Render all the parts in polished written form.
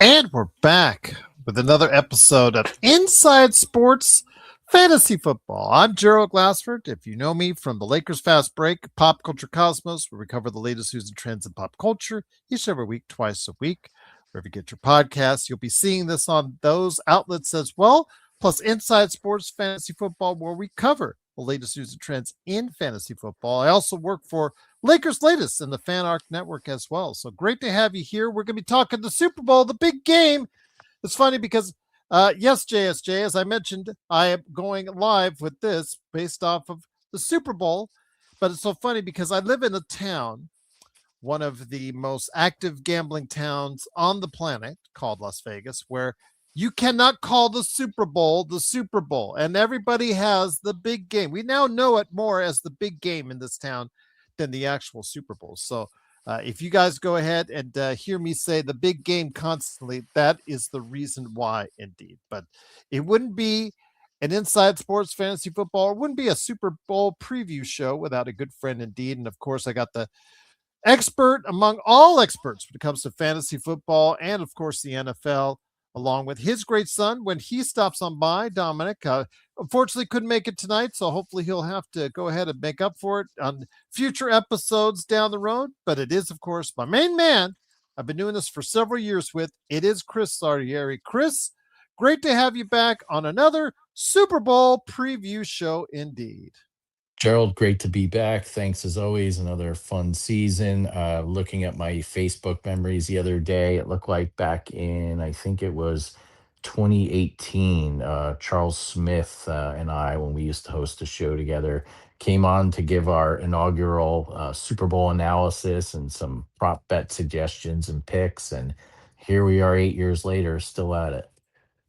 And we're back with another episode of Inside Sports Fantasy Football. I'm Gerald Glassford. If you know me from the Lakers Fast Break, Pop Culture Cosmos, where we cover the latest news and trends in pop culture each and every week, twice a week. Wherever you get your podcasts, you'll be seeing this on those outlets as well. Plus, Inside Sports Fantasy Football, where we cover the latest news and trends in fantasy football. I also work for Lakers Latest in the Fan Arc Network as well. So great to have you here. We're going to be talking the Super Bowl, the big game. It's funny because, yes, JSJ, as I mentioned, I am going live with this based off of the Super Bowl. But it's so funny because I live in a town, one of the most active gambling towns on the planet called Las Vegas, where you cannot call the Super Bowl the Super Bowl. And everybody has the big game. We now know it more as the big game in this town than the actual Super Bowl. So if you guys go ahead and hear me say the big game constantly, that is the reason why, indeed. But it wouldn't be an Inside Sports Fantasy Football. It wouldn't be a Super Bowl preview show without a good friend, indeed. And of course, I got the expert among all experts when it comes to fantasy football and, of course, the NFL, along with his great son when he stops on by, Dominic. Unfortunately, couldn't make it tonight, so hopefully he'll have to go ahead and make up for it on future episodes down the road. But it is, of course, my main man. I've been doing this for several years with. It is Chris Lardieri. Chris, great to have you back on another Super Bowl preview show indeed. Gerald, great to be back. Thanks as always. Another fun season. Looking at my Facebook memories the other day, it looked like back in, I think it was 2018, Charles Smith and I, when we used to host a show together, came on to give our inaugural Super Bowl analysis and some prop bet suggestions and picks. And here we are 8 years later, still at it.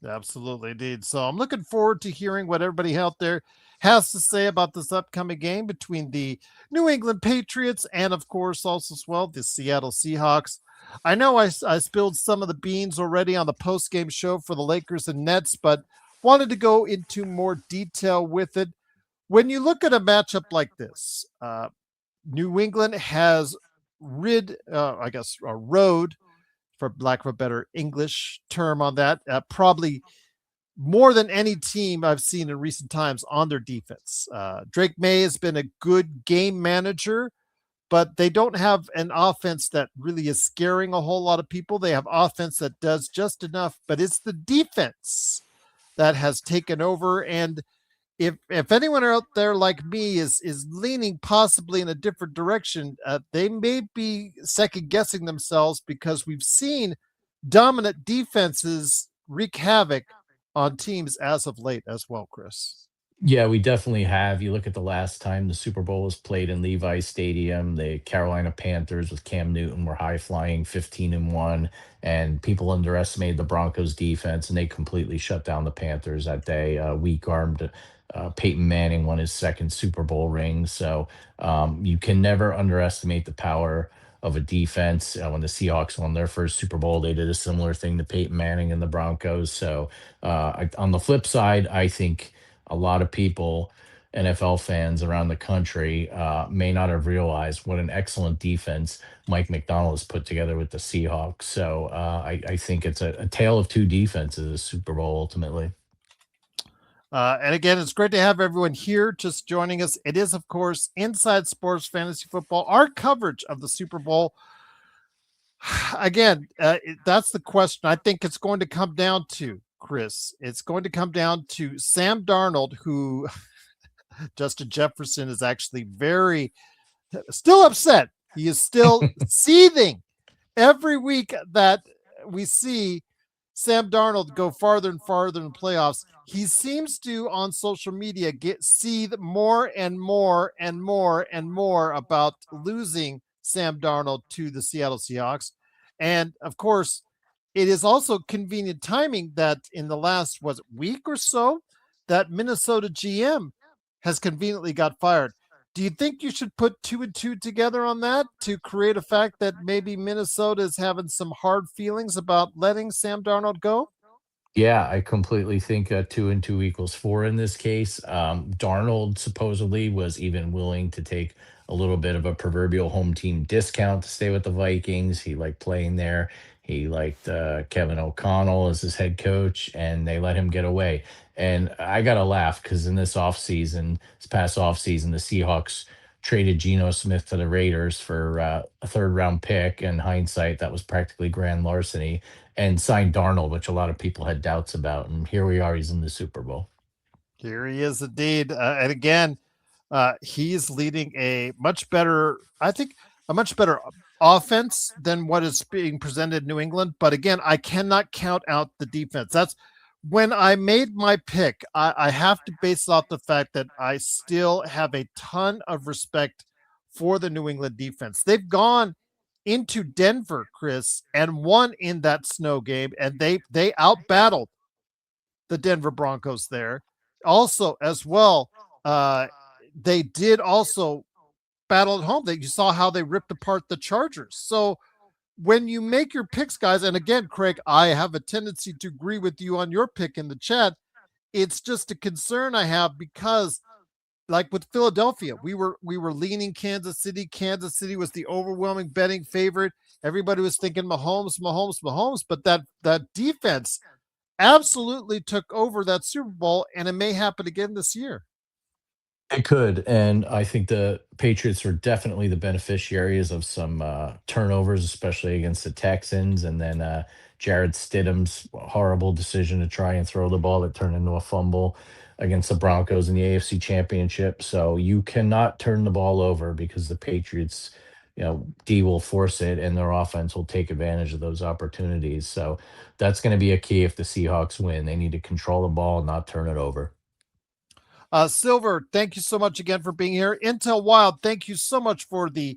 Absolutely, indeed. So I'm looking forward to hearing what everybody out there has to say about this upcoming game between the New England Patriots and, of course, also as well the Seattle Seahawks. I know I spilled some of the beans already on the post game show for the Lakers and Nets, but wanted to go into more detail with it. When you look at a matchup like this, New England has rode, for lack of a better English term on that, probably more than any team I've seen in recent times on their defense. Drake May has been a good game manager, but they don't have an offense that really is scaring a whole lot of people. They have offense that does just enough, but it's the defense that has taken over. And if anyone out there like me is leaning possibly in a different direction, they may be second guessing themselves because we've seen dominant defenses wreak havoc on teams as of late as well, Chris. Yeah, we definitely have. You look at the last time the Super Bowl was played in Levi's Stadium, the Carolina Panthers with Cam Newton were high flying 15-1, and people underestimated the Broncos defense, and they completely shut down the Panthers that day. Weak armed Peyton Manning won his second Super Bowl ring. So you can never underestimate the power of a defense. When the Seahawks won their first Super Bowl, they did a similar thing to Peyton Manning and the Broncos. So on the flip side, I think a lot of people, NFL fans around the country, may not have realized what an excellent defense Mike McDonald has put together with the Seahawks. So I think it's a tale of two defenses, the Super Bowl ultimately. And again, it's great to have everyone here just joining us. It is, of course, Inside Sports Fantasy Football, our coverage of the Super Bowl. Again, that's the question. I think it's going to come down to, Chris. It's going to come down to Sam Darnold, who Justin Jefferson is actually very still upset. He is still seething every week that we see Sam Darnold go farther and farther in the playoffs. He seems to on social media seethe more and more and more and more about losing Sam Darnold to the Seattle Seahawks. And of course, it is also convenient timing that in the last week or so, that Minnesota GM has conveniently got fired. Do you think you should put two and two together on that to create a fact that maybe Minnesota is having some hard feelings about letting Sam Darnold go? Yeah, I completely think 2 and 2 equals 4 in this case. Darnold supposedly was even willing to take a little bit of a proverbial home team discount to stay with the Vikings. He liked playing there. He liked Kevin O'Connell as his head coach, and they let him get away. And I got to laugh because in this past offseason, the Seahawks traded Geno Smith to the Raiders for a third round pick. In hindsight, that was practically grand larceny, and signed Darnold, which a lot of people had doubts about. And here we are, he's in the Super Bowl. Here he is indeed. And again, he's leading a much better, I think, a much better offense than what is being presented in New England. But again, I cannot count out the defense. That's when I made my pick. I have to base it off the fact that I still have a ton of respect for the New England defense. They've gone into Denver, Chris, and won in that snow game, and they out battled the Denver Broncos there. Also, as well, uh, they did also battle at home. That you saw how they ripped apart the Chargers. So when you make your picks, guys, and again, Craig, I have a tendency to agree with you on your pick in the chat. It's just a concern I have because, like with Philadelphia, we were leaning Kansas City. Kansas City was the overwhelming betting favorite. Everybody was thinking Mahomes, Mahomes, Mahomes, but that defense absolutely took over that Super Bowl, and it may happen again this year. It could, and I think the Patriots are definitely the beneficiaries of some turnovers, especially against the Texans, and then Jared Stidham's horrible decision to try and throw the ball that turned into a fumble against the Broncos in the AFC Championship. So you cannot turn the ball over because the Patriots, D will force it, and their offense will take advantage of those opportunities. So that's going to be a key if the Seahawks win. They need to control the ball, not turn it over. Silver, thank you so much again for being here. Intel Wild, thank you so much for the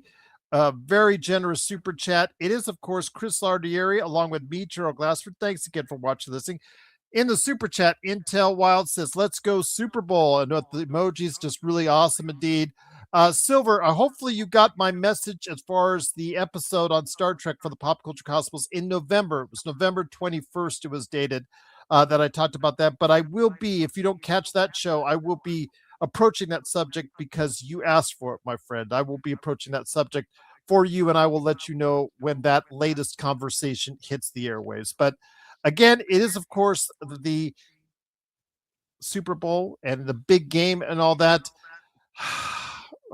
very generous super chat. It is, of course, Chris Lardieri along with me, Gerald Glassford. Thanks again for watching this thing. In the super chat, Intel Wild says, "Let's go Super Bowl." And with the emojis, just really awesome indeed. Silver, hopefully you got my message as far as the episode on Star Trek for the Pop Culture Cosmos in November. It was November 21st, it was dated, that I talked about that. But I will be, if you don't catch that show, I will be approaching that subject because you asked for it, my friend. I will be approaching that subject for you, and I will let you know when that latest conversation hits the airwaves. But again, it is, of course, the Super Bowl and the big game and all that.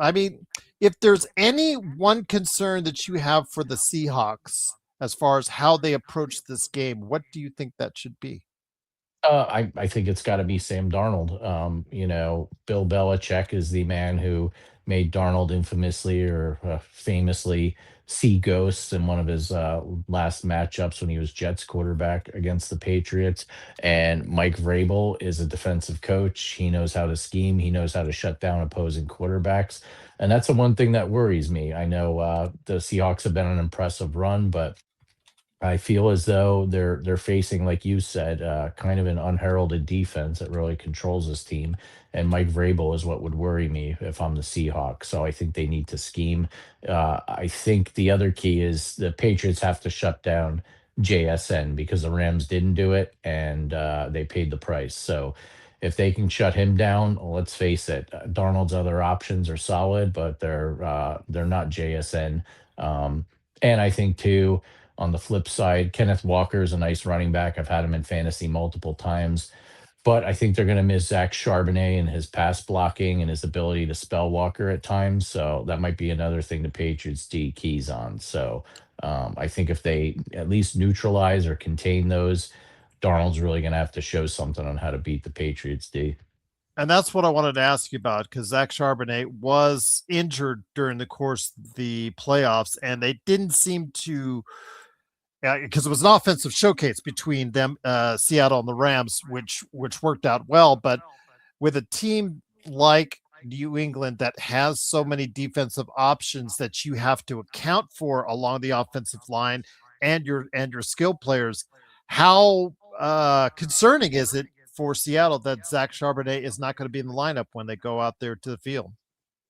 I mean, if there's any one concern that you have for the Seahawks as far as how they approach this game, what do you think that should be? I think it's got to be Sam Darnold. Bill Belichick is the man who made Darnold infamously or famously see ghosts in one of his last matchups when he was Jets quarterback against the Patriots. And Mike Vrabel is a defensive coach. He knows how to scheme. He knows how to shut down opposing quarterbacks. And that's the one thing that worries me. I know the Seahawks have been an impressive run, but I feel as though they're facing, like you said, kind of an unheralded defense that really controls this team. And Mike Vrabel is what would worry me if I'm the Seahawks. So I think they need to scheme. I think the other key is the Patriots have to shut down JSN because the Rams didn't do it and they paid the price. So if they can shut him down, well, let's face it, Darnold's other options are solid, but they're not JSN. And I think too on the flip side, Kenneth Walker is a nice running back. I've had him in fantasy multiple times, but I think they're going to miss Zach Charbonnet and his pass blocking and his ability to spell Walker at times. So that might be another thing the Patriots D keys on. So I think if they at least neutralize or contain those, Darnold's really going to have to show something on how to beat the Patriots D. And that's what I wanted to ask you about because Zach Charbonnet was injured during the course of the playoffs, and they didn't seem to, because it was an offensive showcase between them, Seattle and the Rams, which worked out well. But with a team like New England that has so many defensive options that you have to account for along the offensive line and your skill players, how concerning is it for Seattle that Zach Charbonnet is not going to be in the lineup when they go out there to the field?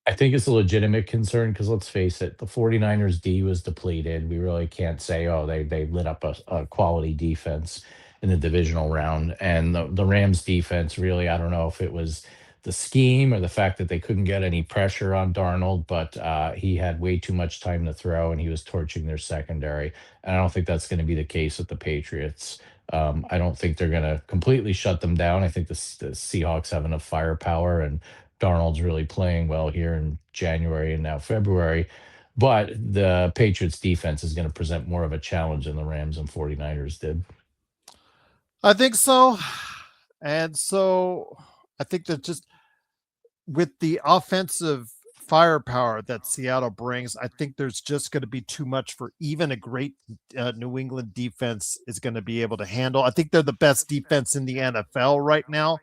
I think it's a legitimate concern because let's face it, the 49ers D was depleted. We really can't say, oh, they lit up a quality defense in the divisional round. And the Rams defense, really, I don't know if it was the scheme or the fact that they couldn't get any pressure on Darnold, but he had way too much time to throw and he was torching their secondary. And I don't think that's going to be the case with the Patriots. I don't think they're going to completely shut them down. I think the Seahawks have enough firepower, and Darnold's really playing well here in January and now February. But the Patriots defense is going to present more of a challenge than the Rams and 49ers did. I think so. And so I think that just with the offensive firepower that Seattle brings, I think there's just going to be too much for even a great New England defense is going to be able to handle. I think they're the best defense in the NFL right now,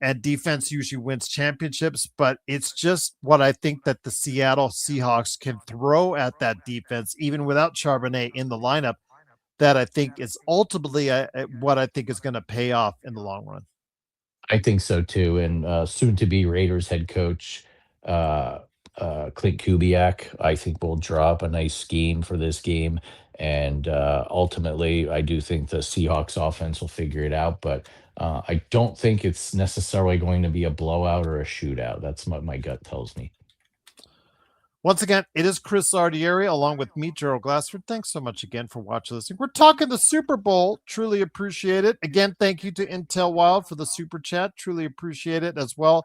and defense usually wins championships, but it's just what I think that the Seattle Seahawks can throw at that defense, even without Charbonnet in the lineup, that I think is ultimately what I think is going to pay off in the long run. I think so too. And soon to be Raiders head coach, uh, Clint Kubiak, I think will draw up a nice scheme for this game. And ultimately, I do think the Seahawks offense will figure it out. But I don't think it's necessarily going to be a blowout or a shootout. That's what my gut tells me. Once again, it is Chris Lardieri along with me, Gerald Glassford. Thanks so much again for watching this. We're talking the Super Bowl. Truly appreciate it. Again, thank you to Intel Wild for the super chat. Truly appreciate it as well.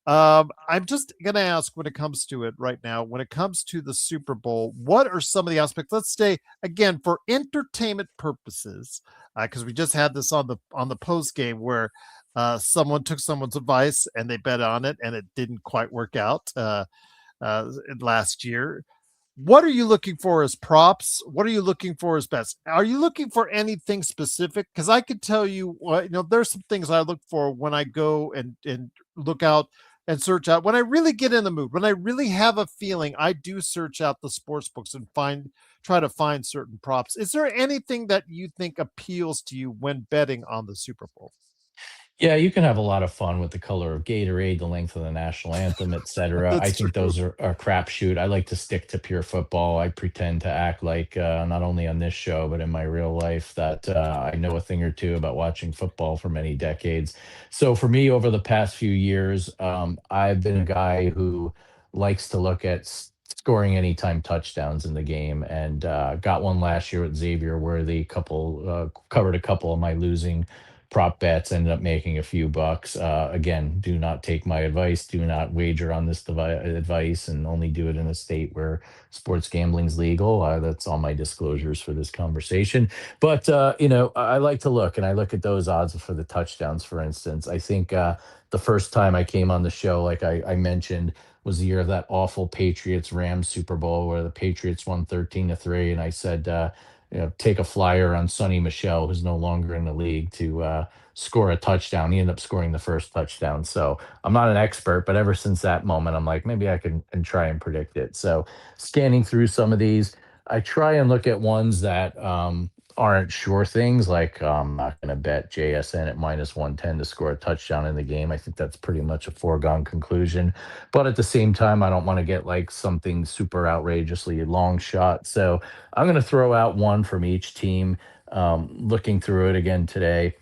I'm just going to ask when it comes to it right now, when it comes to the Super Bowl, what are some of the aspects? Let's say again for entertainment purposes, because we just had this on the post game where someone took someone's advice and they bet on it and it didn't quite work out. Last year. What are you looking for as props? What are you looking for as best? Are you looking for anything specific? Because I could tell you, there's some things I look for when I go and look out and search out. When I really get in the mood, when I really have a feeling, I do search out the sports books and try to find certain props. Is there anything that you think appeals to you when betting on the Super Bowl? Yeah, you can have a lot of fun with the color of Gatorade, the length of the national anthem, etc. I That's think true. those are crapshoot. I like to stick to pure football. I pretend to act like not only on this show but in my real life that I know a thing or two about watching football for many decades. So for me, over the past few years, I've been a guy who likes to look at scoring anytime touchdowns in the game, and got one last year with Xavier Worthy. Couple covered a couple of my losing prop bets, ended up making a few bucks. Again, do not take my advice. Do not wager on this advice, and only do it in a state where sports gambling's legal. That's all my disclosures for this conversation. But I like to look, and I look at those odds for the touchdowns. For instance, I think the first time I came on the show, like I mentioned, was the year of that awful Patriots Rams Super Bowl where the Patriots won 13-3, and I said, take a flyer on Sonny Michelle, who's no longer in the league, to score a touchdown. He ended up scoring the first touchdown. So I'm not an expert, but ever since that moment, I'm like, maybe I can and try and predict it. So scanning through some of these, I try and look at ones that aren't sure things. Like I'm not going to bet JSN at -110 to score a touchdown in the game. I think that's pretty much a foregone conclusion. But at the same time, I don't want to get like something super outrageously long shot. So I'm going to throw out one from each team. Looking through it again today,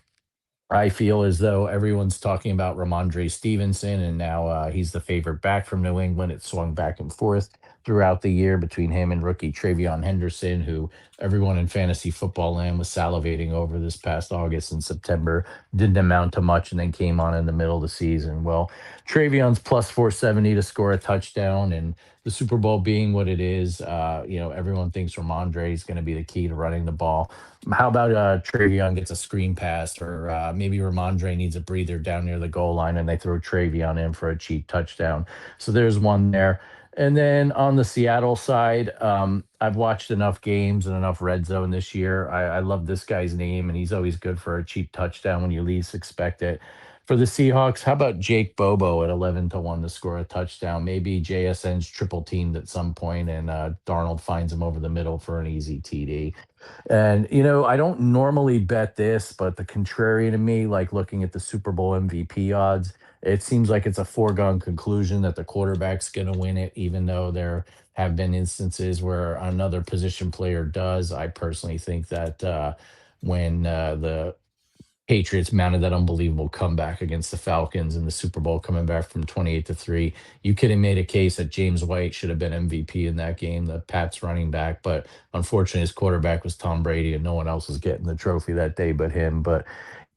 I feel as though everyone's talking about Ramondre Stevenson, and now he's the favorite back from New England. It swung back and forth throughout the year between him and rookie Travion Henderson, who everyone in fantasy football land was salivating over this past August and September. Didn't amount to much, and then came on in the middle of the season. Well, Travion's plus 470 to score a touchdown, and the Super Bowl being what it is, everyone thinks Ramondre is going to be the key to running the ball. How about Travion gets a screen pass, or maybe Ramondre needs a breather down near the goal line and they throw Travion in for a cheap touchdown. So there's one there. And then on the Seattle side, I've watched enough games and enough red zone this year. I love this guy's name, and he's always good for a cheap touchdown when you least expect it. For the Seahawks, how about Jake Bobo at 11-1 to score a touchdown? Maybe JSN's triple teamed at some point, and Darnold finds him over the middle for an easy TD. And I don't normally bet this, but the contrary to me, like looking at the Super Bowl MVP odds, it seems like it's a foregone conclusion that the quarterback's going to win it, even though there have been instances where another position player does. I personally think that when the Patriots mounted that unbelievable comeback against the Falcons in the Super Bowl, coming back from 28-3. You could have made a case that James White should have been MVP in that game, the Pats running back, but unfortunately his quarterback was Tom Brady and no one else was getting the trophy that day but him. But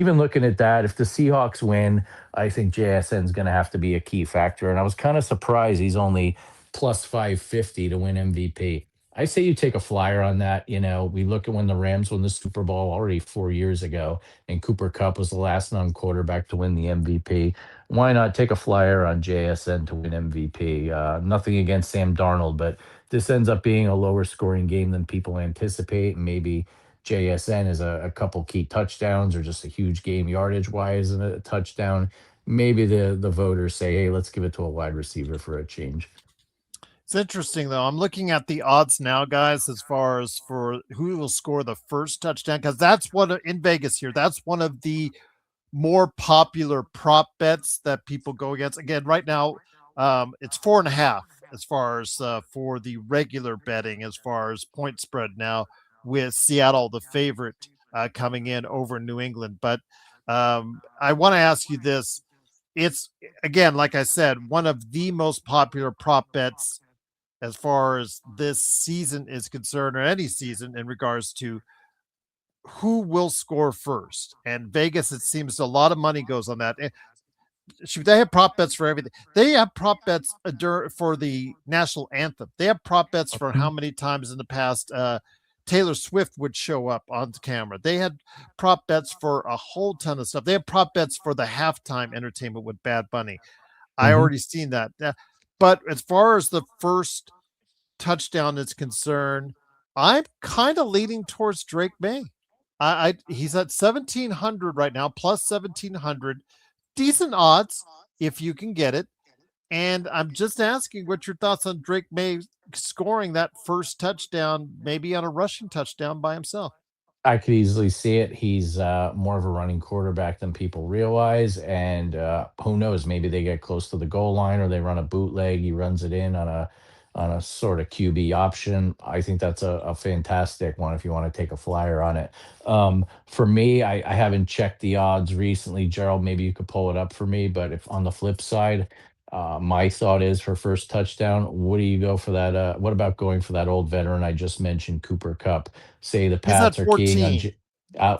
even looking at that, if the Seahawks win, I think JSN is going to have to be a key factor. And I was kind of surprised he's only plus 550 to win MVP. I say you take a flyer on that. We look at when the Rams won the Super Bowl already 4 years ago, and Cooper Cup was the last non-quarterback to win the MVP. Why not take a flyer on JSN to win MVP? Nothing against Sam Darnold, but this ends up being a lower scoring game than people anticipate. And maybe JSN is a couple key touchdowns or just a huge game yardage wise and a touchdown. Maybe the voters say, hey, let's give it to a wide receiver for a change. It's interesting though. I'm looking at the odds now, guys, as far as for who will score the first touchdown, because that's what in Vegas here. That's one of the more popular prop bets that people go against. Again, right now, it's 4.5 as far as for the regular betting, as far as point spread now, with Seattle the favorite coming in over New England. But I want to ask you this. It's, again, like I said, one of the most popular prop bets as far as this season is concerned, or any season, in regards to who will score first. And Vegas, it seems a lot of money goes on that. Shoot, they have prop bets for everything. They have prop bets for the national anthem. They have prop bets for how many times in the past Taylor Swift would show up on camera. They had prop bets for a whole ton of stuff. They have prop bets for the halftime entertainment with Bad Bunny. I Mm-hmm. already seen that. But as far as the first touchdown is concerned, I'm kind of leaning towards Drake May. He's at 1,700 right now, plus 1,700. Decent odds if you can get it. And I'm just asking what your thoughts on Drake May scoring that first touchdown, maybe on a rushing touchdown by himself. I could easily see it. He's more of a running quarterback than people realize, and who knows? Maybe they get close to the goal line, or they run a bootleg. He runs it in on a sort of QB option. I think that's a fantastic one if you want to take a flyer on it. For me, I haven't checked the odds recently, Gerald. Maybe you could pull it up for me. But if on the flip side, my thought is for first touchdown, what do you go for that? What about going for that old veteran I just mentioned, Cooper Cup? Say the He's at Pats are keying on.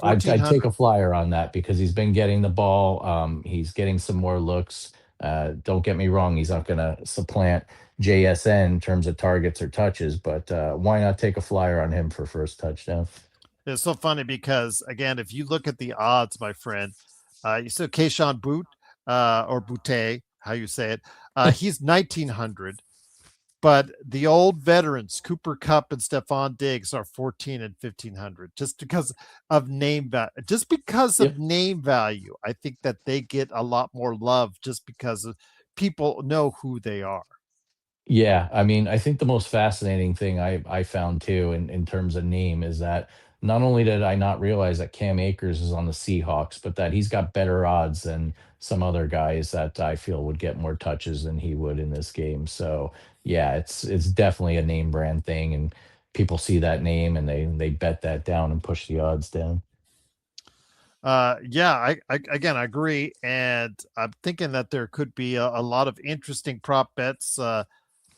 I'd take 1,400. a flyer on that because he's been getting the ball. He's getting some more looks. Don't get me wrong; he's not going to supplant JSN in terms of targets or touches, but why not take a flyer on him for first touchdown? It's so funny because, again, if you look at the odds, my friend, you said Keyshawn Boot or Boutte, how you say it, he's 1,900. But the old veterans, Cooper Cup and Stephon Diggs, are 14 and 1,500, just because of name value. Just because of Yep. name value, I think that they get a lot more love just because of people know who they are. Yeah, I mean, I think the most fascinating thing I found too in terms of name is that not only did I not realize that Cam Akers is on the Seahawks, but that he's got better odds than some other guys that I feel would get more touches than he would in this game. So yeah, it's definitely a name brand thing, and people see that name and they bet that down and push the odds down. Yeah, again, I agree, and I'm thinking that there could be a lot of interesting prop bets.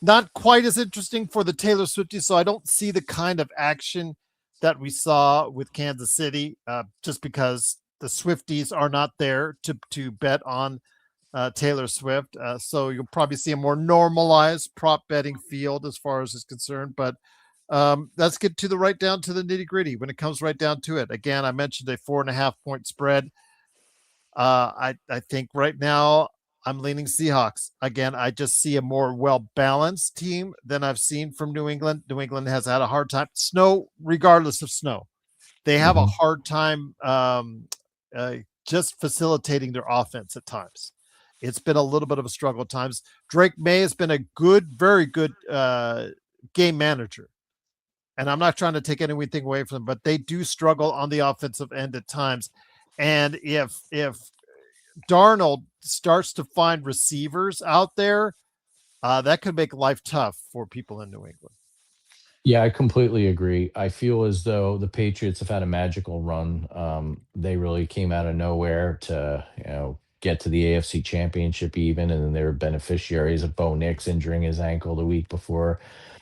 Not quite as interesting for the Taylor Swifties, so I don't see the kind of action that we saw with Kansas City, just because the Swifties are not there to bet on Taylor Swift. So you'll probably see a more normalized prop betting field as far as is concerned. But let's get to the right down to the nitty gritty when it comes right down to it. Again, I mentioned a 4.5 point spread. I think right now I'm leaning Seahawks. Again, I just see a more well balanced team than I've seen from New England. New England has had a hard time. Snow, regardless of snow, they have a Hmm. hard time uh, just facilitating their offense at times. It's been a little bit of a struggle at times. Drake May has been a good, very good game manager. And I'm not trying to take anything away from them, but they do struggle on the offensive end at times. And if Darnold starts to find receivers out there, that could make life tough for people in New England. Yeah, I completely agree. I feel as though the Patriots have had a magical run. They really came out of nowhere to, get to the AFC Championship even, and then they were beneficiaries of Bo Nix injuring his ankle the week before.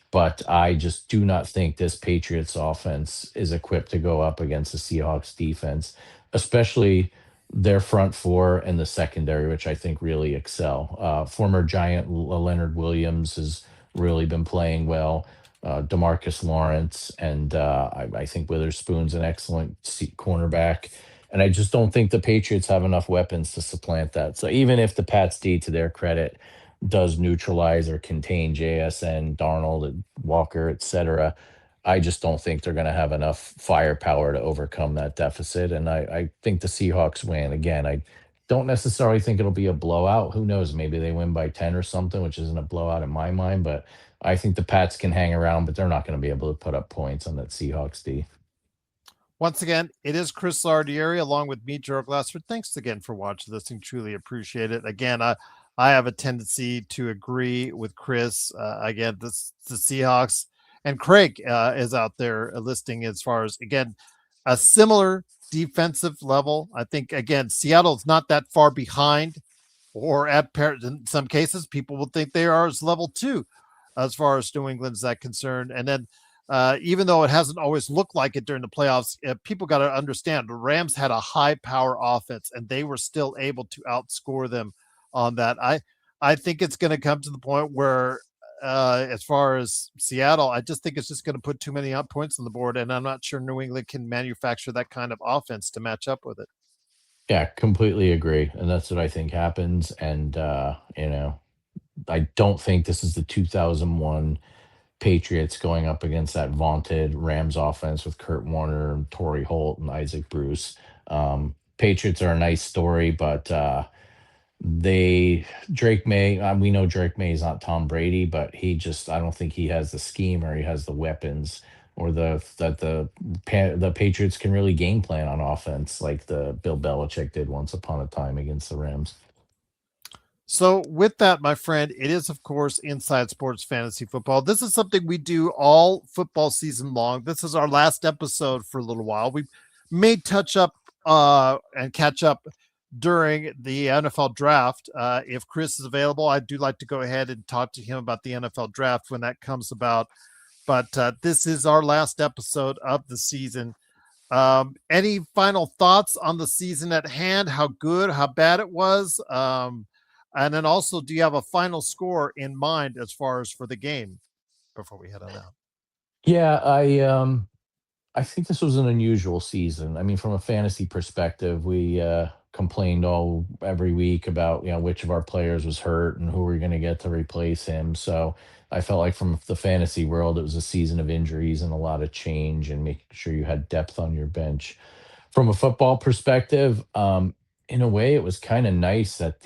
But I just do not think this Patriots offense is equipped to go up against the Seahawks defense, especially their front four and the secondary, which I think really excel. Former Giant Leonard Williams has really been playing well. Demarcus Lawrence and I think Witherspoon's an excellent cornerback. And I just don't think the Patriots have enough weapons to supplant that. So even if the Pats D, to their credit, does neutralize or contain JSN, Darnold, and Walker, etc. I just don't think they're going to have enough firepower to overcome that deficit. And I think the Seahawks win. Again, I don't necessarily think it'll be a blowout. Who knows? Maybe they win by 10 or something, which isn't a blowout in my mind. But I think the Pats can hang around, but they're not going to be able to put up points on that Seahawks D. Once again, it is Chris Lardieri along with me, Gerald Glassford. Thanks again for watching this and truly appreciate it. Again, I have a tendency to agree with Chris. Again, the Seahawks and Craig is out there listing as far as, again, a similar defensive level. I think, again, Seattle's not that far behind, or in some cases, people will think they are as level two as far as New England's that concerned. And then even though it hasn't always looked like it during the playoffs, people got to understand the Rams had a high power offense and they were still able to outscore them on that. I think it's going to come to the point where, as far as Seattle, I just think it's just going to put too many points on the board, and I'm not sure New England can manufacture that kind of offense to match up with it. Yeah, completely agree. And that's what I think happens. And, I don't think this is the 2001 Patriots going up against that vaunted Rams offense with Kurt Warner and Torrey Holt and Isaac Bruce. Patriots are a nice story, but they Drake May. We know Drake May is not Tom Brady, but I don't think he has the scheme or he has the weapons or the Patriots can really game plan on offense like the Bill Belichick did once upon a time against the Rams. So, with that, my friend, it is, of course, Inside Sports Fantasy Football. This is something we do all football season long. This is our last episode for a little while. We may touch up and catch up during the NFL draft. If Chris is available, I do like to go ahead and talk to him about the NFL draft when that comes about. But this is our last episode of the season. Any final thoughts on the season at hand? How good, how bad it was? And then also, do you have a final score in mind as far as for the game before we head on out? Yeah, I think this was an unusual season. I mean, from a fantasy perspective, we complained all every week about which of our players was hurt and who we're going to get to replace him. So I felt like from the fantasy world, it was a season of injuries and a lot of change and making sure you had depth on your bench. From a football perspective, in a way, it was kind of nice that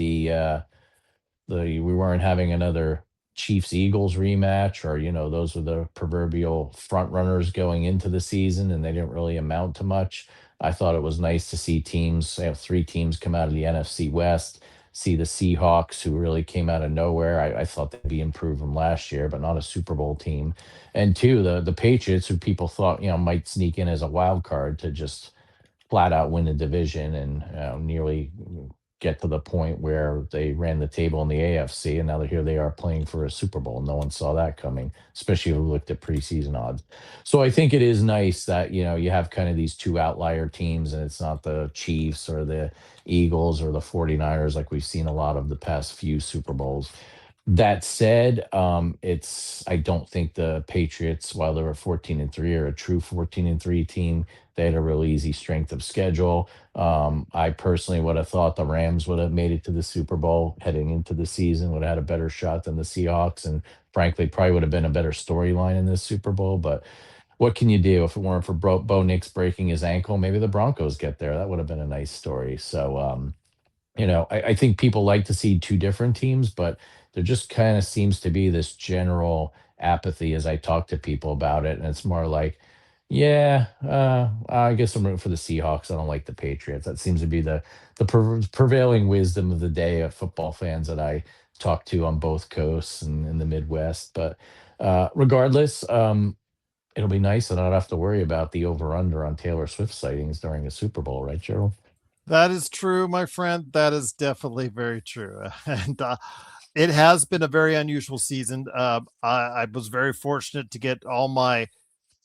we weren't having another Chiefs Eagles rematch, or those were the proverbial front runners going into the season, and they didn't really amount to much. I thought it was nice to see teams, three teams come out of the NFC West. See the Seahawks, who really came out of nowhere. I thought they'd be improved from last year, but not a Super Bowl team. And two, the Patriots, who people thought might sneak in as a wild card to just flat out win the division and nearly get to the point where they ran the table in the AFC, and now here they are playing for a Super Bowl. No one saw that coming, especially if we looked at preseason odds. So I think it is nice that you have kind of these two outlier teams, and it's not the Chiefs or the Eagles or the 49ers like we've seen a lot of the past few Super Bowls. That said, I don't think the Patriots, while they were 14-3, are a true 14-3 team. They had a really easy strength of schedule. I personally would have thought the Rams would have made it to the Super Bowl heading into the season, would have had a better shot than the Seahawks, and frankly, probably would have been a better storyline in this Super Bowl. But what can you do? If it weren't for Bo Nix breaking his ankle, maybe the Broncos get there. That would have been a nice story. So, I think people like to see two different teams, but there just kind of seems to be this general apathy as I talk to people about it. And it's more like, yeah, I guess I'm rooting for the Seahawks. I don't like the Patriots. That seems to be the prevailing wisdom of the day of football fans that I talk to on both coasts and in the Midwest. But regardless, It'll be nice to not have to worry about the over/under on Taylor Swift sightings during a Super Bowl, right, Gerald? That is true, my friend. That is definitely very true. And it has been a very unusual season. I was very fortunate to get all my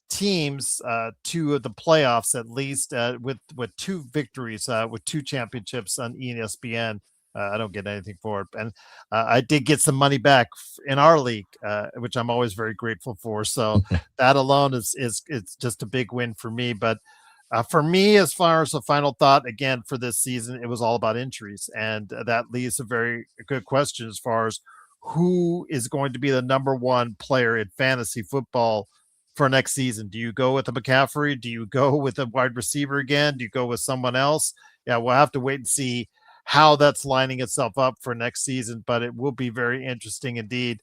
teams to the playoffs at least with two victories with two championships on ESPN. I don't get anything for it, and I did get some money back in our league, which I'm always very grateful for. So that alone is it's just a big win for me. But for me, as far as the final thought again for this season, it was all about injuries, and that leaves a very good question as far as who is going to be the number one player in fantasy football for next season. Do you go with a McCaffrey? Do you go with a wide receiver again? Do you go with someone else? Yeah, we'll have to wait and see how that's lining itself up for next season, but it will be very interesting indeed.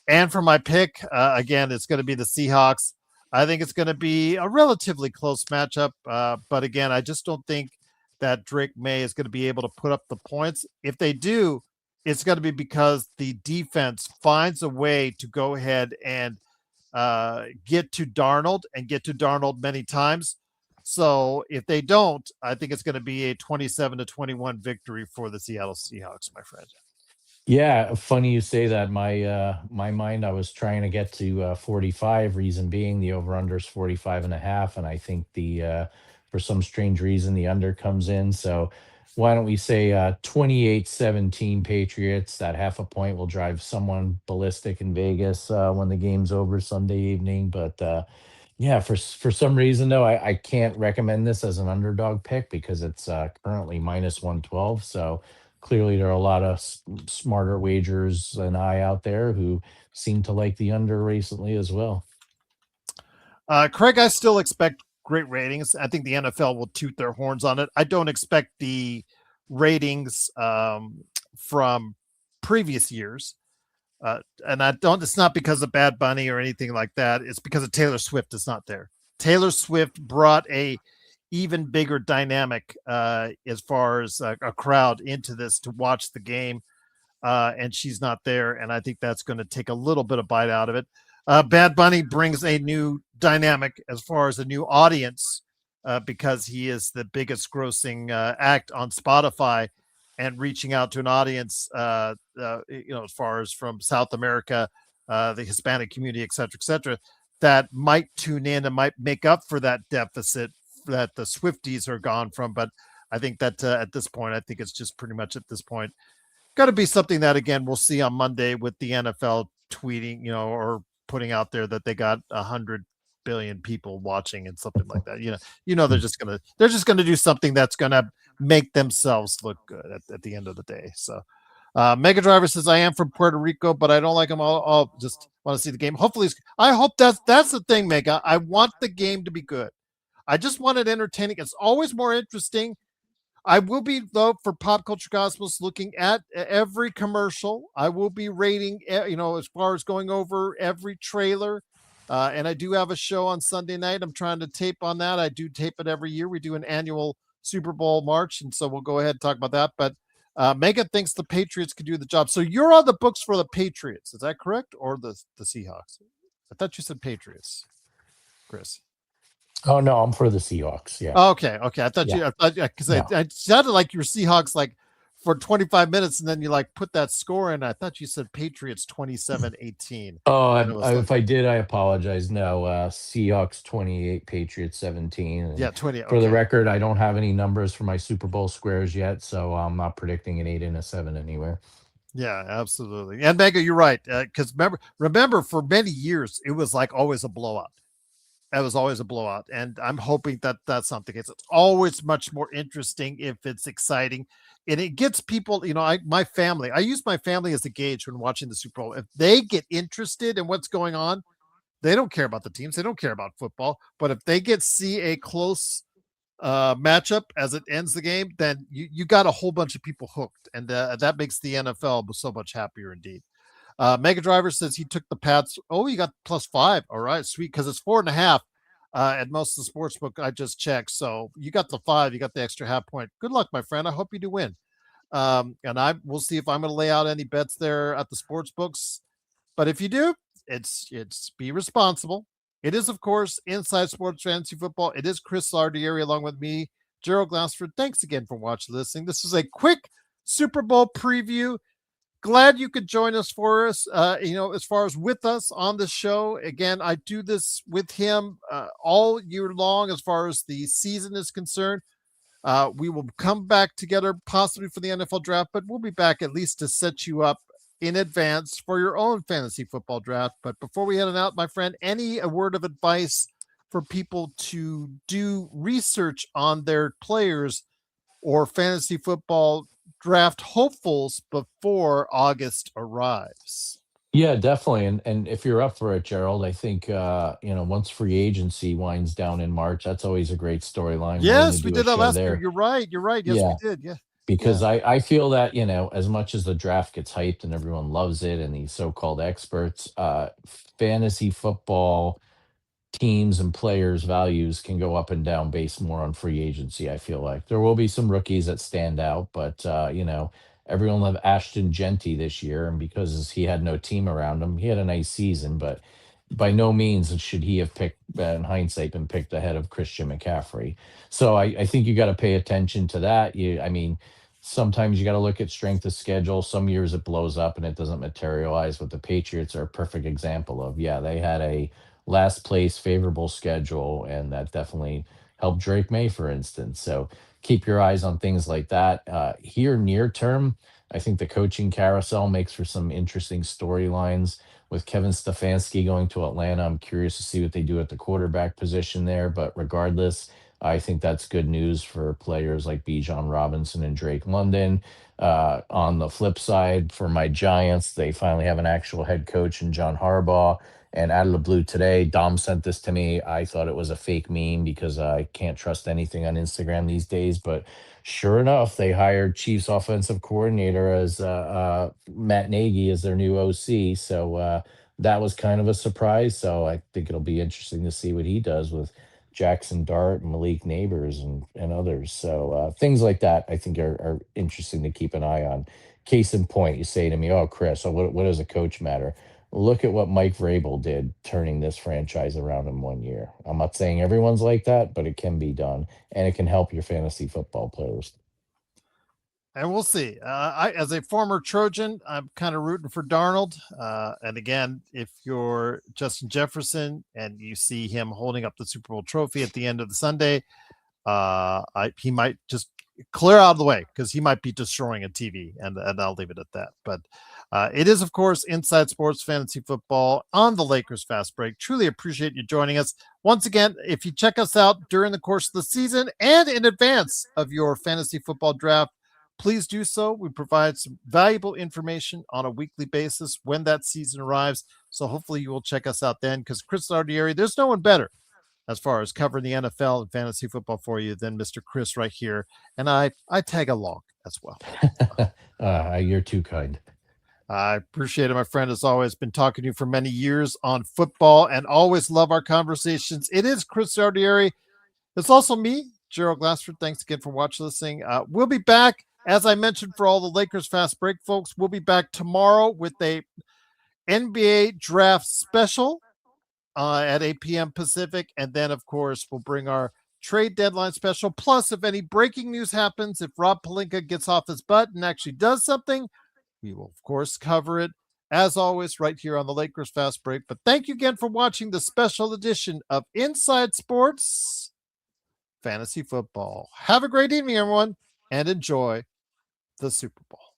And for my pick, again, it's going to be the Seahawks. I think it's going to be a relatively close matchup, but again, I just don't think that Drake May is going to be able to put up the points. If they do, it's going to be because the defense finds a way to go ahead and get to Darnold and get to Darnold many times. So if they don't, I think it's going to be a 27-21 victory for the Seattle Seahawks, my friend. Yeah, funny you say that. My mind, I was trying to get to 45, reason being the over/under is 45 and a half, and I think the for some strange reason the under comes in. So why don't we say 28-17 Patriots? That half a point will drive someone ballistic in Vegas when the game's over Sunday evening. But yeah, for some reason though, I can't recommend this as an underdog pick because it's currently minus 112. So clearly there are a lot of smarter wagers than I out there who seem to like the under recently as well. Craig, I still expect great ratings. I think the NFL will toot their horns on it. I don't expect the ratings from previous years. And I don't, it's not because of Bad Bunny or anything like that. It's because of Taylor Swift is not there. Taylor Swift brought a even bigger dynamic as far as a crowd into this to watch the game. And she's not there. And I think that's going to take a little bit of bite out of it. Bad Bunny brings a new dynamic as far as a new audience because he is the biggest grossing act on Spotify and reaching out to an audience, as far as from South America, the Hispanic community, et cetera, that might tune in and might make up for that deficit that the Swifties are gone from. But I think that at this point, I think it's just pretty much at this point got to be something that again we'll see on Monday with the NFL tweeting, or putting out there that they got 100 billion people watching and something like that. They're just gonna do something that's gonna make themselves look good at the end of the day. So Mega Driver says I am from Puerto Rico, but I don't like them all just want to see the game. Hopefully I hope that's the thing, Mega. I want the game to be good. I just want it entertaining. It's always more interesting. I will be, though, for Pop Culture Cosmos, looking at every commercial. I will be rating, as far as going over every trailer. And I do have a show on Sunday night. I'm trying to tape on that. I do tape it every year. We do an annual Super Bowl March. And so we'll go ahead and talk about that. But Megan thinks the Patriots could do the job. So you're on the books for the Patriots. Is that correct? Or the Seahawks? I thought you said Patriots, Chris. Oh no, I'm for the Seahawks. Yeah. Okay. I thought because it sounded like you were Seahawks like for 25 minutes, and then you like put that score in. I thought you said Patriots 27-18. Oh, if I did, I apologize. No, Seahawks 28, Patriots 17. And yeah, 20. For the record, I don't have any numbers for my Super Bowl squares yet, so I'm not predicting an 8 and a 7 anywhere. Yeah, absolutely. And Mega, you're right. Because remember, for many years, it was like always a blowout. That was always a blowout. And I'm hoping that that's not the case. It's always much more interesting if it's exciting. And it gets people, my family, I use my family as a gauge when watching the Super Bowl. If they get interested in what's going on, they don't care about the teams. They don't care about football. But if they see a close matchup as it ends the game, then you got a whole bunch of people hooked. And that makes the NFL so much happier indeed. Mega Driver says he took the Pats. Oh, you got +5. All right, sweet. Because it's 4.5 at most of the sports book I just checked. So you got the 5. You got the extra half point. Good luck, my friend. I hope you do win. And we'll see if I'm going to lay out any bets there at the sports books. But if you do, it's be responsible. It is, of course, Inside Sports Fantasy Football. It is Chris Lardieri along with me, Gerald Glassford. Thanks again for watching, listening. This is a quick Super Bowl preview. Glad you could join us for us, as far as with us on the show. Again, I do this with him all year long as far as the season is concerned. We will come back together possibly for the NFL draft, but we'll be back at least to set you up in advance for your own fantasy football draft. But before we head on out, my friend, a word of advice for people to do research on their players or fantasy football draft hopefuls before August arrives? Yeah, definitely. And if you're up for it, Gerald, I think once free agency winds down in March, that's always a great storyline. Willing to Yes, we do a did that show last year. there. You're right. You're right. Yes, we Yeah, did. Yeah. because Yeah. I feel that, as much as the draft gets hyped and everyone loves it and these so-called experts, fantasy football teams and players' values can go up and down based more on free agency. I feel like there will be some rookies that stand out, but everyone loved Ashton Genty this year, and because he had no team around him, he had a nice season, but by no means should he have picked, in hindsight, been picked ahead of Christian McCaffrey. So I think you got to pay attention to that. I mean, sometimes you got to look at strength of schedule. Some years it blows up and it doesn't materialize. But the Patriots are a perfect example of, yeah, they had a last place favorable schedule, and that definitely helped Drake May, for instance. So keep your eyes on things like that. Here near term, I think the coaching carousel makes for some interesting storylines with Kevin Stefanski going to Atlanta. I'm curious to see what they do at the quarterback position there, but regardless, I think that's good news for players like Bijan Robinson and Drake London. On the flip side, for my Giants, they finally have an actual head coach in John Harbaugh. And out of the blue today, Dom sent this to me. I thought it was a fake meme because I can't trust anything on Instagram these days. But sure enough, they hired Chiefs offensive coordinator as Matt Nagy as their new OC. So that was kind of a surprise. So I think it'll be interesting to see what he does with Jackson Dart, Malik Neighbors, and others. So things like that I think are interesting to keep an eye on. Case in point, you say to me, "Oh, Chris, so what does a coach matter?" Look at what Mike Vrabel did, turning this franchise around in 1 year. I'm not saying everyone's like that, but it can be done, and it can help your fantasy football players. And we'll see. As a former Trojan, I'm kind of rooting for Darnold. And again, if you're Justin Jefferson and you see him holding up the Super Bowl trophy at the end of the Sunday, he might just clear out of the way because he might be destroying a TV, and I'll leave it at that. But it is, of course, Inside Sports Fantasy Football on the Lakers Fast Break. Truly appreciate you joining us. Once again, if you check us out during the course of the season and in advance of your fantasy football draft, please do so. We provide some valuable information on a weekly basis when that season arrives. So hopefully you will check us out then, because Chris Lardieri, there's no one better as far as covering the NFL and fantasy football for you than Mr. Chris right here. And I tag along as well. You're too kind. I appreciate it, my friend. As always, been talking to you for many years on football and always love our conversations. It is Chris Lardieri. It's also me, Gerald Glassford. Thanks again for watching, listening. We'll be back, as I mentioned, for all the Lakers Fast Break folks. We'll be back tomorrow with a NBA draft special at 8 p.m. Pacific. And then, of course, we'll bring our trade deadline special. Plus, if any breaking news happens, if Rob Pelinka gets off his butt and actually does something, we will, of course, cover it, as always, right here on the Lakers Fast Break. But thank you again for watching the special edition of Inside Sports Fantasy Football. Have a great evening, everyone, and enjoy the Super Bowl.